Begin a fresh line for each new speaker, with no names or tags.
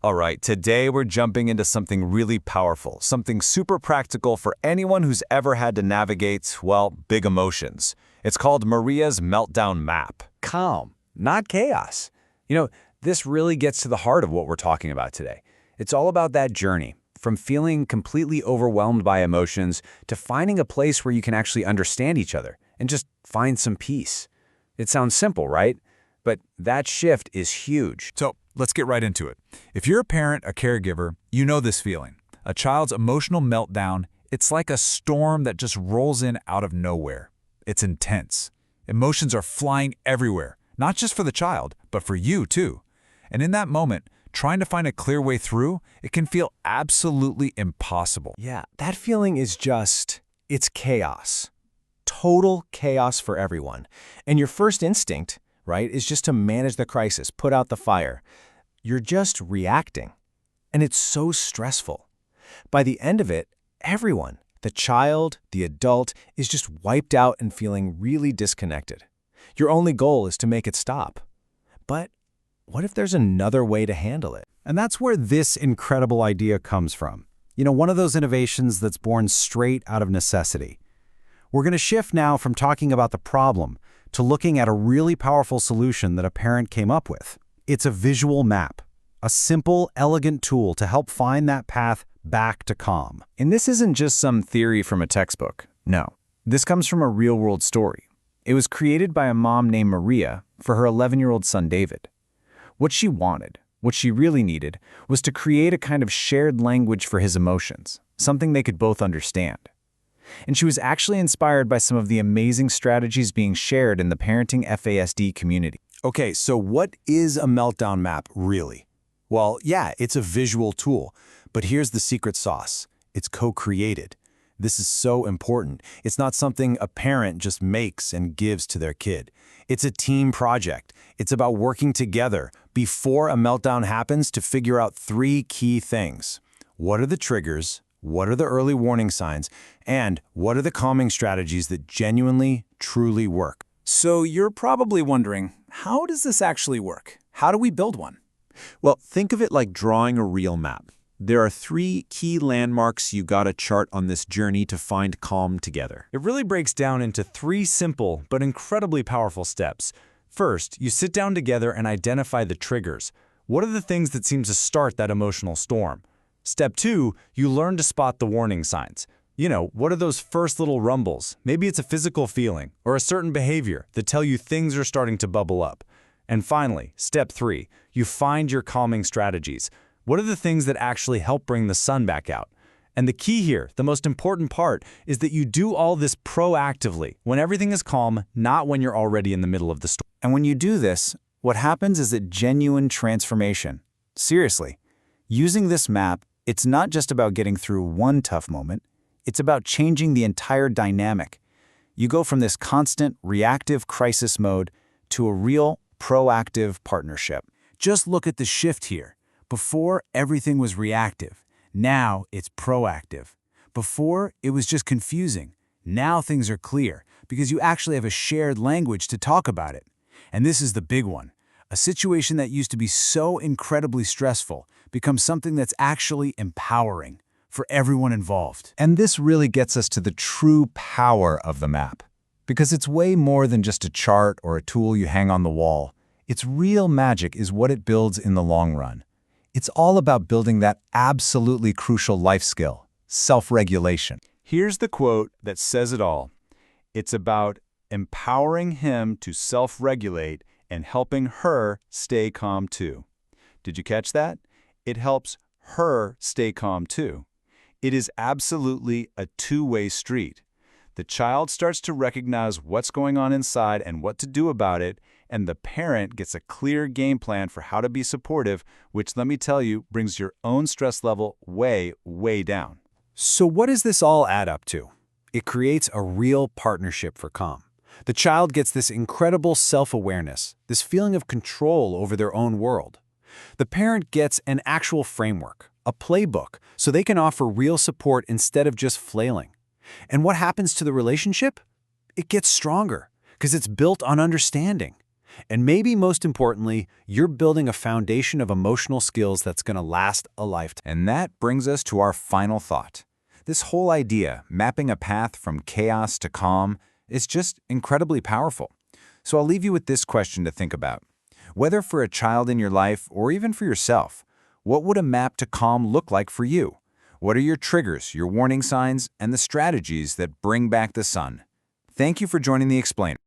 All right, today we're jumping into something really powerful, something super practical for anyone who's ever had to navigate, well, big emotions. It's called Maria's Meltdown Map.
Calm, not chaos. This really gets to the heart of what we're talking about today. It's all about that journey, from feeling completely overwhelmed by emotions to finding a place where you can actually understand each other and just find some peace. It sounds simple, right? But that shift is huge.
So let's get right into it. If you're a parent, a caregiver, you know this feeling. A child's emotional meltdown, it's like a storm that just rolls in out of nowhere. It's intense. Emotions are flying everywhere, not just for the child, but for you too. And in that moment, trying to find a clear way through, it can feel absolutely impossible.
Yeah, that feeling is it's chaos. Total chaos for everyone. And your first instinct, right, is just to manage the crisis, put out the fire. You're just reacting. And it's so stressful. By the end of it, everyone, the child, the adult, is just wiped out and feeling really disconnected. Your only goal is to make it stop. But what if there's another way to handle it?
And that's where this incredible idea comes from. One of those innovations that's born straight out of necessity. We're going to shift now from talking about the problem to looking at a really powerful solution that a parent came up with. It's a visual map, a simple, elegant tool to help find that path back to calm.
And this isn't just some theory from a textbook. No, this comes from a real-world story. It was created by a mom named Maria for her 11-year-old son David. What she wanted, what she really needed, was to create a kind of shared language for his emotions, something they could both understand. And she was actually inspired by some of the amazing strategies being shared in the parenting FASD community.
Okay, so what is a meltdown map really? Well, yeah, it's a visual tool, but here's the secret sauce. It's co-created. This is so important. It's not something a parent just makes and gives to their kid. It's a team project. It's about working together before a meltdown happens to figure out 3 key things. What are the triggers? What are the early warning signs? And what are the calming strategies that genuinely, truly work?
So you're probably wondering, how does this actually work? How do we build one?
Well, think of it like drawing a real map. There are 3 key landmarks you gotta chart on this journey to find calm together.
It really breaks down into 3 simple but incredibly powerful steps. First, you sit down together and identify the triggers. What are the things that seem to start that emotional storm? Step 2, you learn to spot the warning signs. What are those first little rumbles? Maybe it's a physical feeling or a certain behavior that tell you things are starting to bubble up. And finally, step 3, you find your calming strategies. What are the things that actually help bring the sun back out? And the key here, the most important part, is that you do all this proactively, when everything is calm, not when you're already in the middle of the storm.
And when you do this, what happens is a genuine transformation. Seriously, using this map, it's not just about getting through one tough moment. It's about changing the entire dynamic. You go from this constant reactive crisis mode to a real proactive partnership. Just look at the shift here. Before, everything was reactive. Now it's proactive. Before, it was just confusing. Now things are clear because you actually have a shared language to talk about it. And this is the big one. A situation that used to be so incredibly stressful becomes something that's actually empowering for everyone involved.
And this really gets us to the true power of the map. Because it's way more than just a chart or a tool you hang on the wall. Its real magic is what it builds in the long run. It's all about building that absolutely crucial life skill, self-regulation.
Here's the quote that says it all. It's about empowering him to self-regulate and helping her stay calm too. Did you catch that? It helps her stay calm too. It is absolutely a two-way street. The child starts to recognize what's going on inside and what to do about it, and the parent gets a clear game plan for how to be supportive, which, let me tell you, brings your own stress level way, way down.
So what does this all add up to? It creates a real partnership for calm. The child gets this incredible self-awareness, this feeling of control over their own world. The parent gets an actual framework, a playbook, so they can offer real support instead of just flailing. And what happens to the relationship? It gets stronger because it's built on understanding.
And maybe most importantly, you're building a foundation of emotional skills that's going to last a lifetime.
And that brings us to our final thought. This whole idea, mapping a path from chaos to calm, is just incredibly powerful. So I'll leave you with this question to think about. Whether for a child in your life or even for yourself, what would a map to calm look like for you? What are your triggers, your warning signs, and the strategies that bring back the sun? Thank you for joining the Explainer.